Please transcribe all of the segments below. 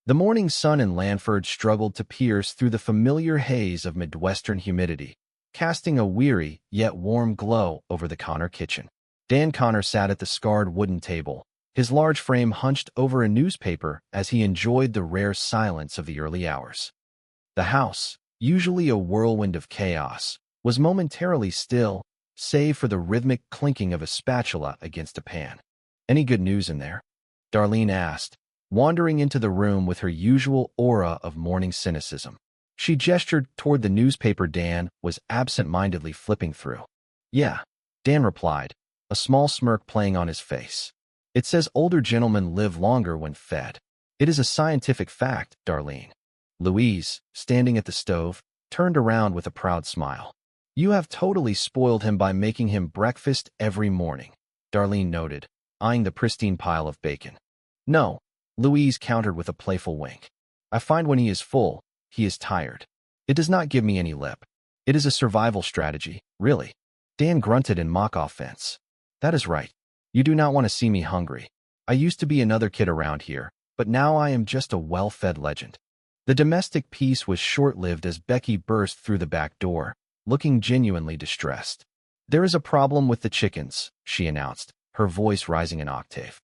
The morning sun in Lanford struggled to pierce through the familiar haze of Midwestern humidity, casting a weary yet warm glow over the Connor kitchen. Dan Connor sat at the scarred wooden table, his large frame hunched over a newspaper as he enjoyed the rare silence of the early hours. The house, usually a whirlwind of chaos, was momentarily still, save for the rhythmic clinking of a spatula against a pan. "Any good news in there?" Darlene asked, wandering into the room with her usual aura of morning cynicism. She gestured toward the newspaper Dan was absent-mindedly flipping through. "Yeah," Dan replied, a small smirk playing on his face. "It says older gentlemen live longer when fed. It is a scientific fact, Darlene." Louise, standing at the stove, turned around with a proud smile. "You have totally spoiled him by making him breakfast every morning," Darlene noted, eyeing the pristine pile of bacon. "No," Louise countered with a playful wink. "I find when he is full, he is tired. It does not give me any lip. It is a survival strategy, really." Dan grunted in mock offense. "That is right. You do not want to see me hungry. I used to be another kid around here, but now I am just a well-fed legend." The domestic peace was short-lived as Becky burst through the back door, looking genuinely distressed. "There is a problem with the chickens," she announced, her voice rising an octave.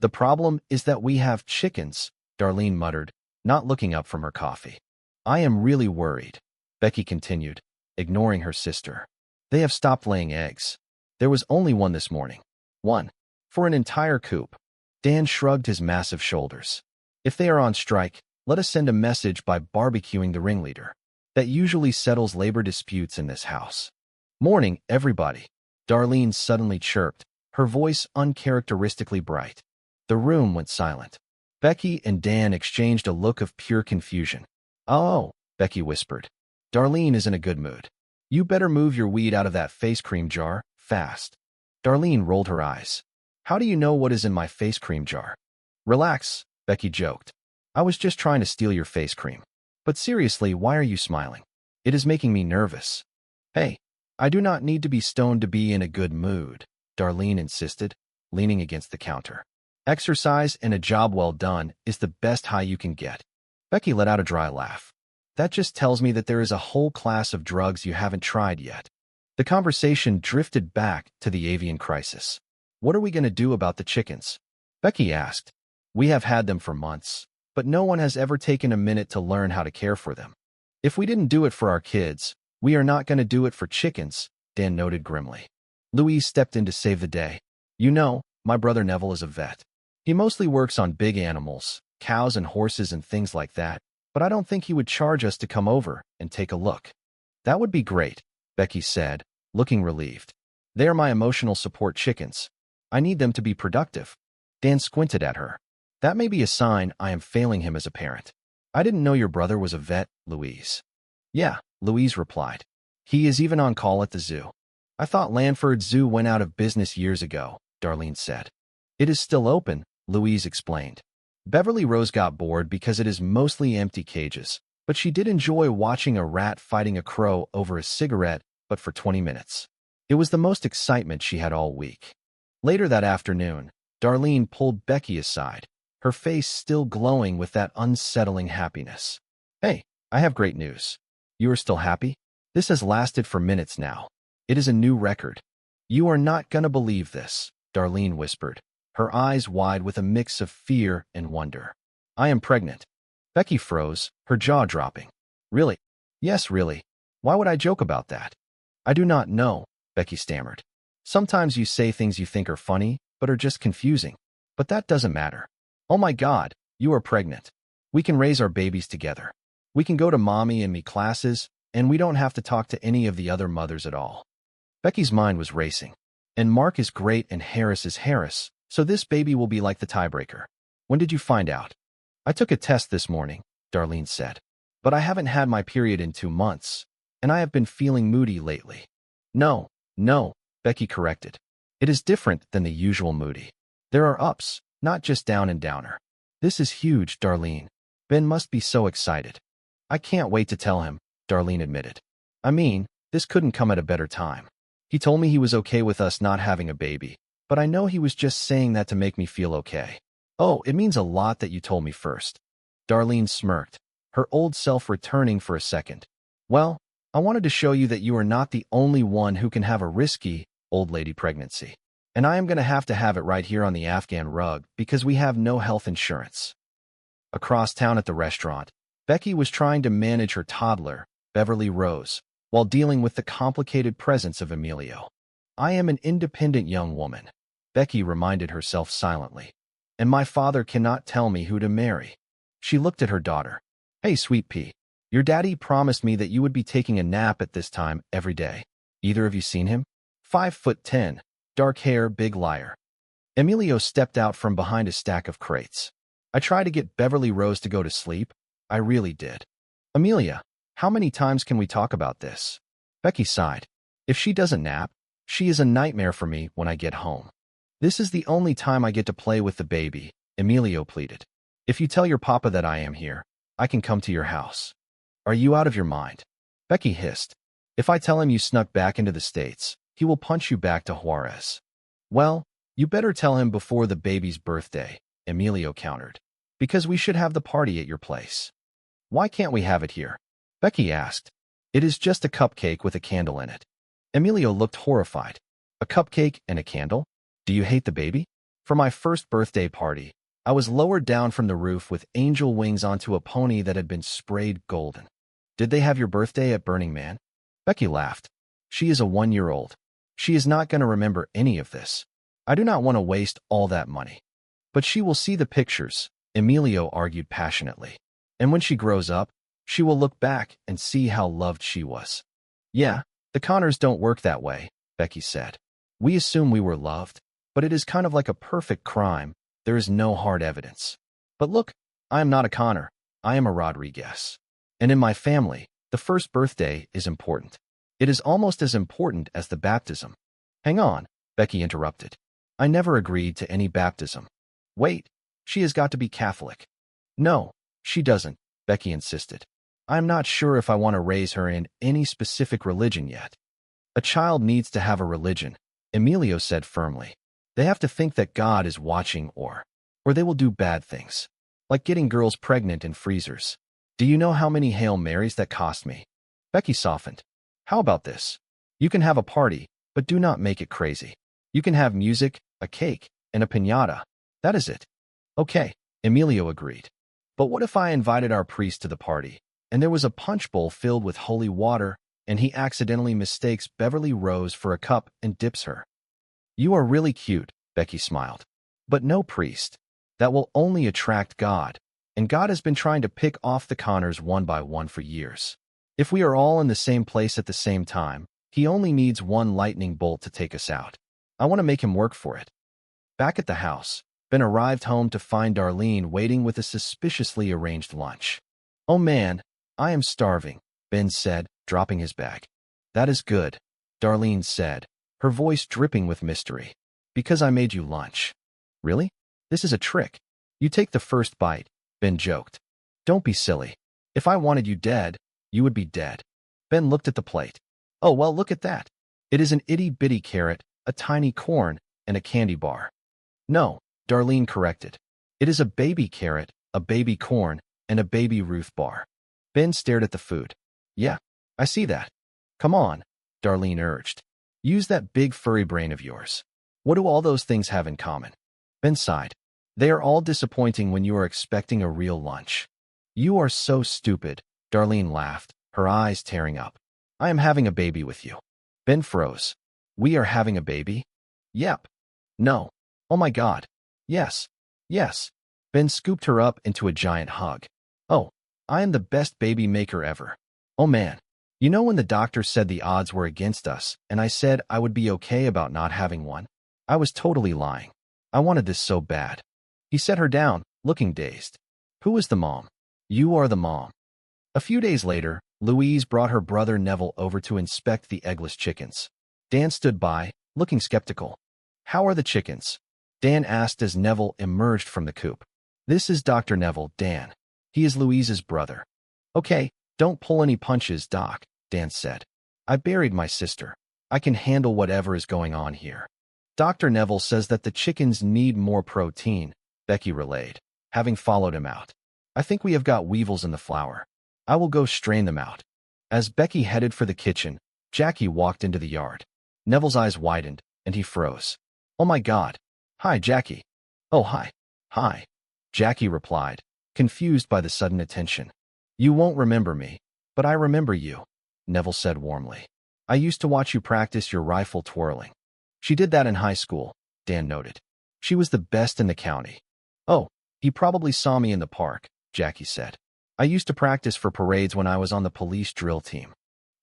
"The problem is that we have chickens," Darlene muttered, not looking up from her coffee. "I am really worried," Becky continued, ignoring her sister. "They have stopped laying eggs. There was only one this morning. One. For an entire coop." Dan shrugged his massive shoulders. "If they are on strike, let us send a message by barbecuing the ringleader. That usually settles labor disputes in this house." "Morning, everybody," Darlene suddenly chirped, her voice uncharacteristically bright. The room went silent. Becky and Dan exchanged a look of pure confusion. "Oh," Becky whispered. "Darlene is in a good mood. You better move your weed out of that face cream jar, fast." Darlene rolled her eyes. "How do you know what is in my face cream jar?" "Relax," Becky joked. "I was just trying to steal your face cream. But seriously, why are you smiling? It is making me nervous." "Hey, I do not need to be stoned to be in a good mood," Darlene insisted, leaning against the counter. "Exercise and a job well done is the best high you can get." Becky let out a dry laugh. "That just tells me that there is a whole class of drugs you haven't tried yet." The conversation drifted back to the avian crisis. "What are we going to do about the chickens?" Becky asked. "We have had them for months, but no one has ever taken a minute to learn how to care for them. If we didn't do it for our kids, we are not going to do it for chickens," Dan noted grimly. Louise stepped in to save the day. "You know, my brother Neville is a vet. He mostly works on big animals, cows and horses and things like that, but I don't think he would charge us to come over and take a look." "That would be great," Becky said, looking relieved. "They are my emotional support chickens. I need them to be productive." Dan squinted at her. "That may be a sign I am failing him as a parent." "I didn't know your brother was a vet, Louise." "Yeah," Louise replied. "He is even on call at the zoo." "I thought Lanford Zoo went out of business years ago," Darlene said. "It is still open," Louise explained. "Beverly Rose got bored because it is mostly empty cages, but she did enjoy watching a rat fighting a crow over a cigarette, but for 20 minutes. It was the most excitement she had all week." Later that afternoon, Darlene pulled Becky aside, her face still glowing with that unsettling happiness. "Hey, I have great news. You are still happy? This has lasted for minutes now. It is a new record." "You are not gonna believe this," Darlene whispered, her eyes wide with a mix of fear and wonder. "I am pregnant." Becky froze, her jaw dropping. "Really?" "Yes, really. Why would I joke about that?" "I do not know," Becky stammered. "Sometimes you say things you think are funny, but are just confusing. But that doesn't matter. Oh my God, you are pregnant. We can raise our babies together. We can go to mommy and me classes, and we don't have to talk to any of the other mothers at all." Becky's mind was racing. "And Mark is great and Harris is Harris, so this baby will be like the tiebreaker. When did you find out?" "I took a test this morning," Darlene said. "But I haven't had my period in 2 months, and I have been feeling moody lately." No, Becky corrected. "It is different than the usual moody. There are ups, not just down and downer." "This is huge, Darlene. Ben must be so excited." "I can't wait to tell him," Darlene admitted. "I mean, this couldn't come at a better time. He told me he was okay with us not having a baby, but I know he was just saying that to make me feel okay." "Oh, it means a lot that you told me first." Darlene smirked, her old self returning for a second. Well, I wanted to show you that you are not the only one who can have a risky, old lady pregnancy. And I am going to have it right here on the Afghan rug because we have no health insurance. Across town at the restaurant, Becky was trying to manage her toddler, Beverly Rose, while dealing with the complicated presence of Emilio. I am an independent young woman, Becky reminded herself silently. And my father cannot tell me who to marry. She looked at her daughter. Hey, sweet pea, your daddy promised me that you would be taking a nap at this time every day. Either of you seen him? 5'10", dark hair, big liar. Emilio stepped out from behind a stack of crates. I tried to get Beverly Rose to go to sleep. I really did. Amelia, how many times can we talk about this? Becky sighed. If she doesn't nap, she is a nightmare for me when I get home. This is the only time I get to play with the baby, Emilio pleaded. If you tell your papa that I am here, I can come to your house. Are you out of your mind? Becky hissed. If I tell him you snuck back into the States, he will punch you back to Juarez. Well, you better tell him before the baby's birthday, Emilio countered. Because we should have the party at your place. Why can't we have it here? Becky asked. It is just a cupcake with a candle in it. Emilio looked horrified. A cupcake and a candle? Do you hate the baby? For my first birthday party, I was lowered down from the roof with angel wings onto a pony that had been sprayed golden. Did they have your birthday at Burning Man? Becky laughed. She is a 1-year-old. She is not going to remember any of this. I do not want to waste all that money. But she will see the pictures, Emilio argued passionately. And when she grows up, she will look back and see how loved she was. Yeah, the Connors don't work that way, Becky said. We assume we were loved, but it is kind of like a perfect crime. There is no hard evidence. But look, I am not a Connor. I am a Rodriguez. And in my family, the first birthday is important. It is almost as important as the baptism. Hang on, Becky interrupted. I never agreed to any baptism. Wait, she has got to be Catholic. No, she doesn't, Becky insisted. I am not sure if I want to raise her in any specific religion yet. A child needs to have a religion, Emilio said firmly. They have to think that God is watching or they will do bad things, like getting girls pregnant in freezers. Do you know how many Hail Marys that cost me? Becky softened. How about this? You can have a party, but do not make it crazy. You can have music, a cake, and a piñata. That is it. Okay, Emilio agreed. But what if I invited our priest to the party, and there was a punch bowl filled with holy water, and he accidentally mistakes Beverly Rose for a cup and dips her? You are really cute, Becky smiled. But no priest. That will only attract God, and God has been trying to pick off the Connors one by one for years. If we are all in the same place at the same time, he only needs one lightning bolt to take us out. I want to make him work for it. Back at the house, Ben arrived home to find Darlene waiting with a suspiciously arranged lunch. Oh man, I am starving, Ben said, dropping his bag. That is good, Darlene said, her voice dripping with mystery. Because I made you lunch. Really? This is a trick. You take the first bite, Ben joked. Don't be silly. If I wanted you dead, you would be dead. Ben looked at the plate. Oh, well, look at that. It is an itty-bitty carrot, a tiny corn, and a candy bar. No, Darlene corrected. It is a baby carrot, a baby corn, and a baby Ruth bar. Ben stared at the food. Yeah, I see that. Come on, Darlene urged. Use that big furry brain of yours. What do all those things have in common? Ben sighed. They are all disappointing when you are expecting a real lunch. You are so stupid, Darlene laughed, her eyes tearing up. I am having a baby with you. Ben froze. We are having a baby? Yep. No. Oh my God. Yes. Yes. Ben scooped her up into a giant hug. Oh, I am the best baby maker ever. Oh man. You know when the doctor said the odds were against us, and I said I would be okay about not having one? I was totally lying. I wanted this so bad. He set her down, looking dazed. Who is the mom? You are the mom. A few days later, Louise brought her brother Neville over to inspect the eggless chickens. Dan stood by, looking skeptical. How are the chickens? Dan asked as Neville emerged from the coop. This is Dr. Neville, Dan. He is Louise's brother. Okay, don't pull any punches, Doc, Dan said. I buried my sister. I can handle whatever is going on here. Dr. Neville says that the chickens need more protein, Becky relayed, having followed him out. I think we have got weevils in the flour. I will go strain them out. As Becky headed for the kitchen, Jackie walked into the yard. Neville's eyes widened, and he froze. Oh my God. Hi, Jackie. Oh, hi. Hi. Jackie replied, confused by the sudden attention. You won't remember me, but I remember you, Neville said warmly. I used to watch you practice your rifle twirling. She did that in high school, Dan noted. She was the best in the county. Oh, he probably saw me in the park, Jackie said. I used to practice for parades when I was on the police drill team.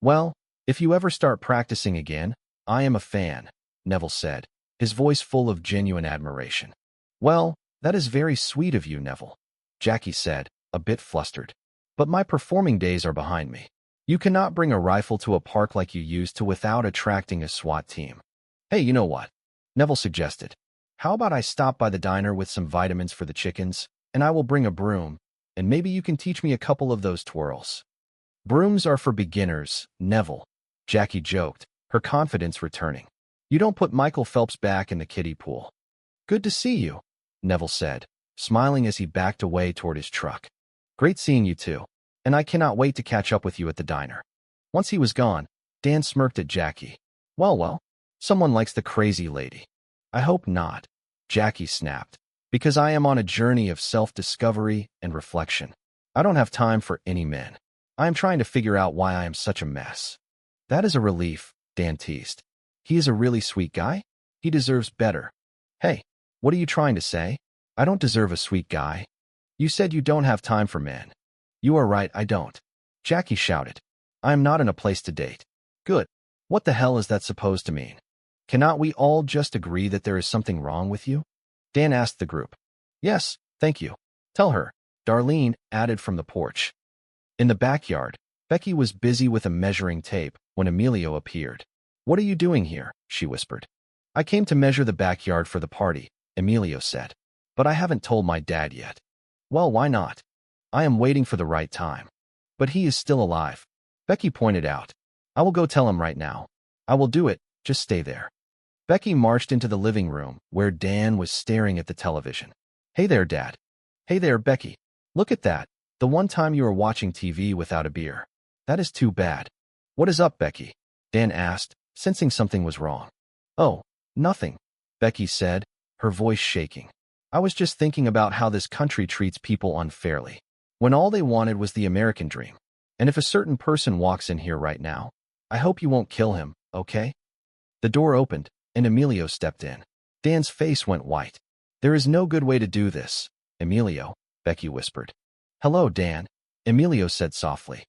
Well, if you ever start practicing again, I am a fan, Neville said, his voice full of genuine admiration. Well, that is very sweet of you, Neville, Jackie said, a bit flustered. But my performing days are behind me. You cannot bring a rifle to a park like you used to without attracting a SWAT team. Hey, you know what? Neville suggested. How about I stop by the diner with some vitamins for the chickens, and I will bring a broom, and maybe you can teach me a couple of those twirls. Brooms are for beginners, Neville, Jackie joked, her confidence returning. You don't put Michael Phelps back in the kiddie pool. Good to see you, Neville said, smiling as he backed away toward his truck. Great seeing you too, and I cannot wait to catch up with you at the diner. Once he was gone, Dan smirked at Jackie. Well, someone likes the crazy lady. I hope not, Jackie snapped, because I am on a journey of self-discovery and reflection. I don't have time for any men. I am trying to figure out why I am such a mess. That is a relief, Dan teased. He is a really sweet guy. He deserves better. Hey, what are you trying to say? I don't deserve a sweet guy. You said you don't have time for men. You are right, I don't. Jackie shouted. I am not in a place to date. Good. What the hell is that supposed to mean? Cannot we all just agree that there is something wrong with you? Dan asked the group. Yes, thank you. Tell her, Darlene added from the porch. In the backyard, Becky was busy with a measuring tape when Emilio appeared. What are you doing here? She whispered. I came to measure the backyard for the party, Emilio said. But I haven't told my dad yet. Well, why not? I am waiting for the right time. But he is still alive, Becky pointed out. I will go tell him right now. I will do it, just stay there. Becky marched into the living room, where Dan was staring at the television. Hey there, Dad. Hey there, Becky. Look at that, the one time you were watching TV without a beer. That is too bad. What is up, Becky? Dan asked, sensing something was wrong. Oh, nothing, Becky said, her voice shaking. I was just thinking about how this country treats people unfairly, when all they wanted was the American dream. And if a certain person walks in here right now, I hope you won't kill him, okay? The door opened, and Emilio stepped in. Dan's face went white. There is no good way to do this, Emilio, Becky whispered. Hello, Dan, Emilio said softly.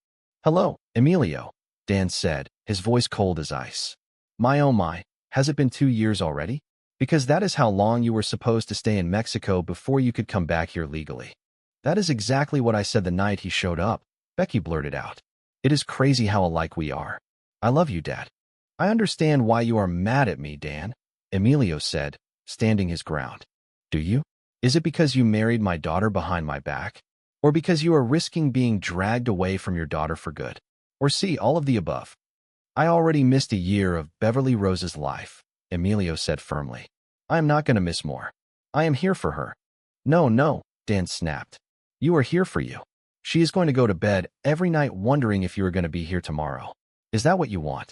Hello, Emilio, Dan said, his voice cold as ice. My oh my, has it been 2 years already? Because that is how long you were supposed to stay in Mexico before you could come back here legally. That is exactly what I said the night he showed up, Becky blurted out. It is crazy how alike we are. I love you, Dad. I understand why you are mad at me, Dan, Emilio said, standing his ground. Do you? Is it because you married my daughter behind my back? Or because you are risking being dragged away from your daughter for good? Or C, all of the above? I already missed a year of Beverly Rose's life, Emilio said firmly. I am not going to miss more. I am here for her. No, Dan snapped. You are here for you. She is going to go to bed every night wondering if you are going to be here tomorrow. Is that what you want?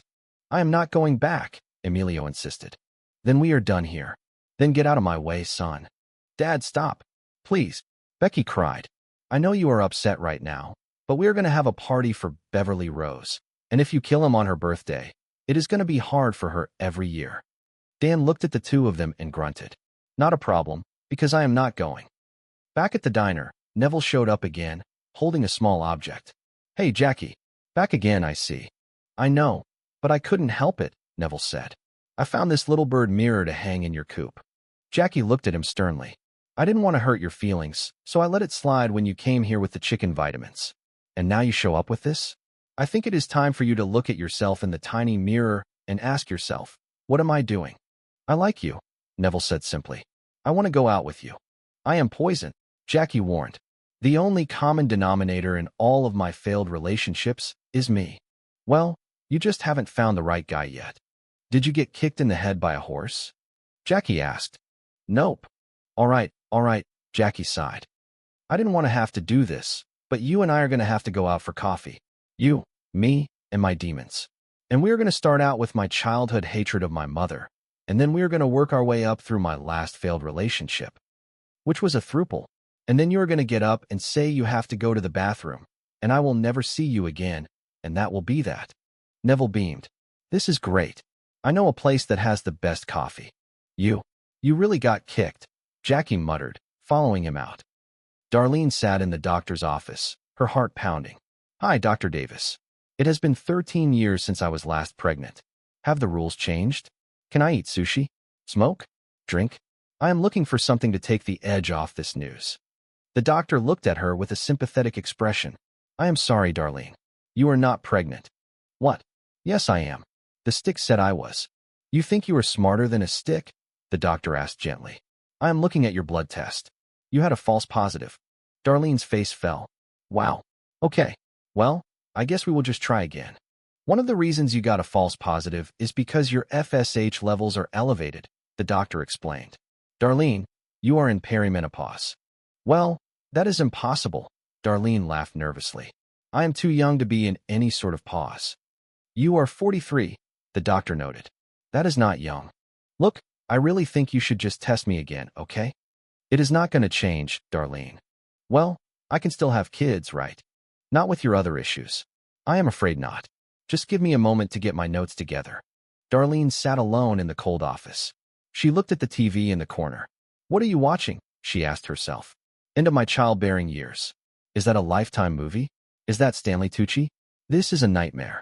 I am not going back, Emilio insisted. Then we are done here. Then get out of my way, son. Dad, stop. Please, Becky cried. I know you are upset right now, but we are going to have a party for Beverly Rose. And if you kill him on her birthday, it is going to be hard for her every year. Dan looked at the two of them and grunted. Not a problem, because I am not going. Back at the diner, Neville showed up again, holding a small object. Hey, Jackie. Back again, I see. I know, but I couldn't help it, Neville said. I found this little bird mirror to hang in your coop. Jackie looked at him sternly. I didn't want to hurt your feelings, so I let it slide when you came here with the chicken vitamins. And now you show up with this? I think it is time for you to look at yourself in the tiny mirror and ask yourself, what am I doing? I like you, Neville said simply. I want to go out with you. I am poison, Jackie warned. The only common denominator in all of my failed relationships is me. Well, you just haven't found the right guy yet. Did you get kicked in the head by a horse? Jackie asked. Nope. All right, Jackie sighed. I didn't want to have to do this, but you and I are going to have to go out for coffee. You, me, and my demons. And we are going to start out with my childhood hatred of my mother, and then we are going to work our way up through my last failed relationship, which was a throuple. And then you are going to get up and say you have to go to the bathroom, and I will never see you again, and that will be that. Neville beamed. This is great. I know a place that has the best coffee. You really got kicked, Jackie muttered, following him out. Darlene sat in the doctor's office, her heart pounding. Hi, Dr. Davis. It has been 13 years since I was last pregnant. Have the rules changed? Can I eat sushi? Smoke? Drink? I am looking for something to take the edge off this news. The doctor looked at her with a sympathetic expression. I am sorry, Darlene. You are not pregnant. What? Yes, I am. The stick said I was. You think you are smarter than a stick? The doctor asked gently. I am looking at your blood test. You had a false positive. Darlene's face fell. Wow. Okay. Well, I guess we will just try again. One of the reasons you got a false positive is because your FSH levels are elevated, the doctor explained. Darlene, you are in perimenopause. Well, that is impossible, Darlene laughed nervously. I am too young to be in any sort of pause. You are 43, the doctor noted. That is not young. Look, I really think you should just test me again, okay? It is not going to change, Darlene. Well, I can still have kids, right? Not with your other issues. I am afraid not. Just give me a moment to get my notes together. Darlene sat alone in the cold office. She looked at the TV in the corner. What are you watching? She asked herself. End of my childbearing years. Is that a Lifetime movie? Is that Stanley Tucci? This is a nightmare.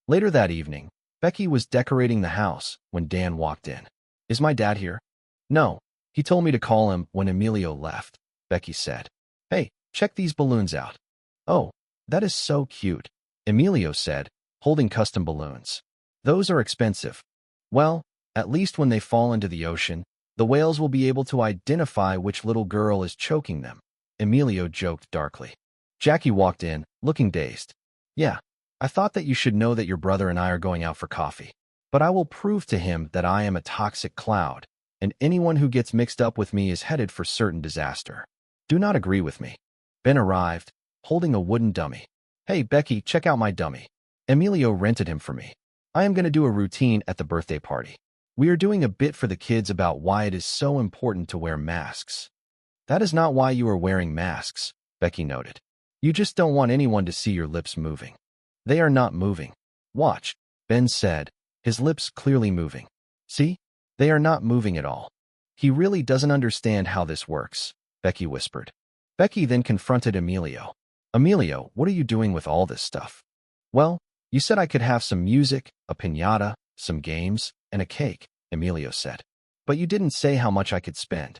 Later that evening, Becky was decorating the house when Dan walked in. Is my dad here? No. He told me to call him when Emilio left, Becky said. Hey, check these balloons out. Oh, that is so cute, Emilio said, holding custom balloons. Those are expensive. Well, at least when they fall into the ocean, the whales will be able to identify which little girl is choking them, Emilio joked darkly. Jackie walked in, looking dazed. Yeah, I thought that you should know that your brother and I are going out for coffee. But I will prove to him that I am a toxic cloud, and anyone who gets mixed up with me is headed for certain disaster. Do not agree with me. Ben arrived, holding a wooden dummy. Hey, Becky, check out my dummy. Emilio rented him for me. I am going to do a routine at the birthday party. We are doing a bit for the kids about why it is so important to wear masks. That is not why you are wearing masks, Becky noted. You just don't want anyone to see your lips moving. They are not moving. Watch, Ben said, his lips clearly moving. See? They are not moving at all. He really doesn't understand how this works, Becky whispered. Becky then confronted Emilio. Emilio, what are you doing with all this stuff? Well, you said I could have some music, a piñata, some games, and a cake, Emilio said. But you didn't say how much I could spend.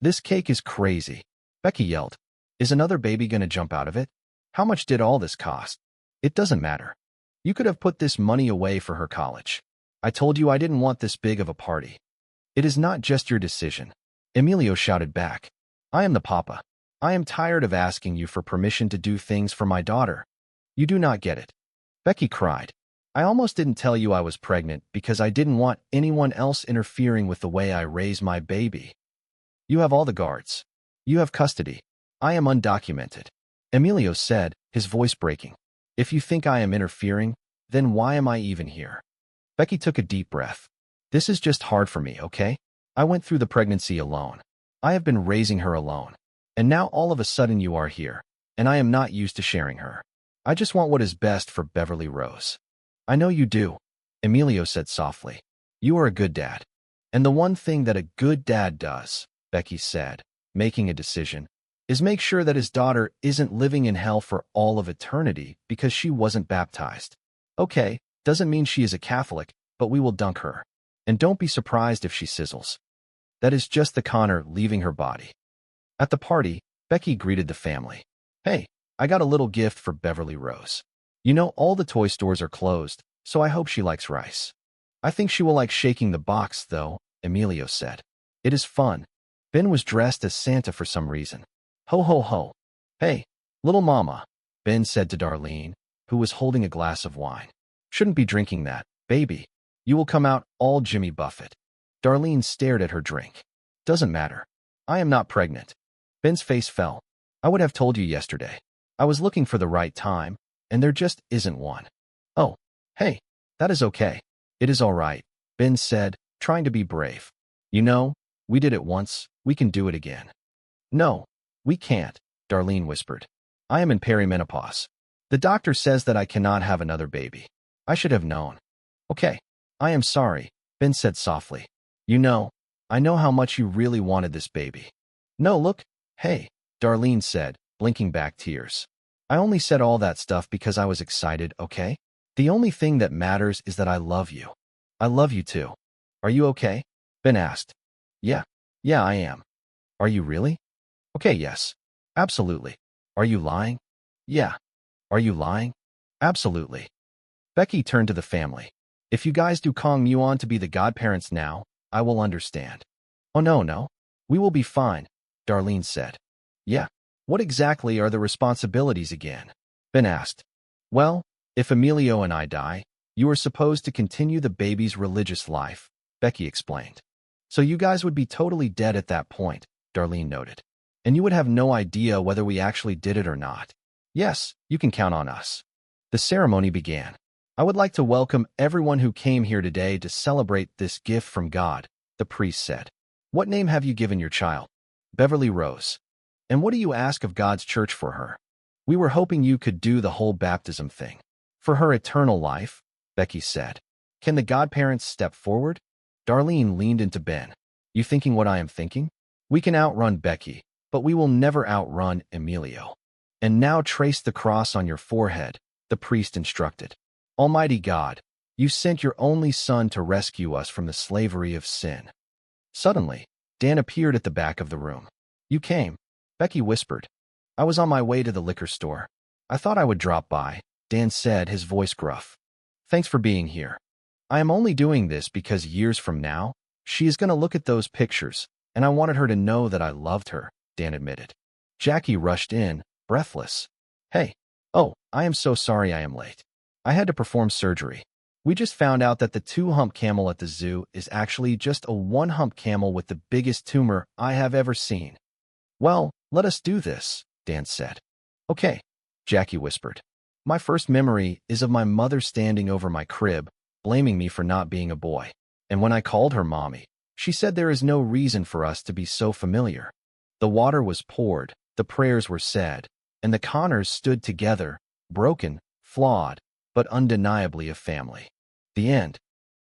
This cake is crazy, Becky yelled. Is another baby going to jump out of it? How much did all this cost? It doesn't matter. You could have put this money away for her college. I told you I didn't want this big of a party. It is not just your decision, Emilio shouted back. I am the papa. I am tired of asking you for permission to do things for my daughter. You do not get it. Becky cried. I almost didn't tell you I was pregnant because I didn't want anyone else interfering with the way I raise my baby. You have all the guards. You have custody. I am undocumented, Emilio said, his voice breaking. If you think I am interfering, then why am I even here? Becky took a deep breath. This is just hard for me, okay? I went through the pregnancy alone. I have been raising her alone. And now all of a sudden you are here, and I am not used to sharing her. I just want what is best for Beverly Rose. I know you do, Emilio said softly. You are a good dad. And the one thing that a good dad does, Becky said, making a decision, is make sure that his daughter isn't living in hell for all of eternity because she wasn't baptized. Okay, doesn't mean she is a Catholic, but we will dunk her. And don't be surprised if she sizzles. That is just the Connor leaving her body. At the party, Becky greeted the family. Hey, I got a little gift for Beverly Rose. You know all the toy stores are closed, so I hope she likes rice. I think she will like shaking the box, though, Emilio said. It is fun. Ben was dressed as Santa for some reason. Ho ho ho. Hey, little mama, Ben said to Darlene, who was holding a glass of wine. Shouldn't be drinking that, baby. You will come out all Jimmy Buffett. Darlene stared at her drink. Doesn't matter. I am not pregnant. Ben's face fell. I would have told you yesterday. I was looking for the right time, and there just isn't one. Oh, hey, that is okay. It is all right, Ben said, trying to be brave. You know, we did it once, we can do it again. No, we can't, Darlene whispered. I am in perimenopause. The doctor says that I cannot have another baby. I should have known. Okay, I am sorry, Ben said softly. You know, I know how much you really wanted this baby. No, look, hey, Darlene said, blinking back tears. I only said all that stuff because I was excited, okay? The only thing that matters is that I love you. I love you too. Are you okay? Ben asked. Yeah, I am. Are you really? Okay, yes. Absolutely. Are you lying? Yeah. Are you lying? Absolutely. Becky turned to the family. If you guys do Kong Muon to be the godparents now, I will understand. Oh no. We will be fine, Darlene said. Yeah. What exactly are the responsibilities again? Ben asked. Well, if Emilio and I die, you are supposed to continue the baby's religious life, Becky explained. So you guys would be totally dead at that point, Darlene noted. And you would have no idea whether we actually did it or not. Yes, you can count on us. The ceremony began. I would like to welcome everyone who came here today to celebrate this gift from God, the priest said. What name have you given your child? Beverly Rose. And what do you ask of God's church for her? We were hoping you could do the whole baptism thing. For her eternal life, Becky said. Can the godparents step forward? Darlene leaned into Ben. You thinking what I am thinking? We can outrun Becky, but we will never outrun Emilio. And now trace the cross on your forehead, the priest instructed. Almighty God, you sent your only son to rescue us from the slavery of sin. Suddenly, Dan appeared at the back of the room. You came, Becky whispered. I was on my way to the liquor store. I thought I would drop by, Dan said, his voice gruff. Thanks for being here. I am only doing this because years from now, she is going to look at those pictures, and I wanted her to know that I loved her, Dan admitted. Jackie rushed in, breathless. Hey, oh, I am so sorry I am late. I had to perform surgery. We just found out that the 2-hump camel at the zoo is actually just a 1-hump camel with the biggest tumor I have ever seen. Well, let us do this, Dan said. Okay, Jackie whispered. My first memory is of my mother standing over my crib, blaming me for not being a boy. And when I called her mommy, she said there is no reason for us to be so familiar. The water was poured, the prayers were said, and the Connors stood together, broken, flawed, but undeniably a family. The end.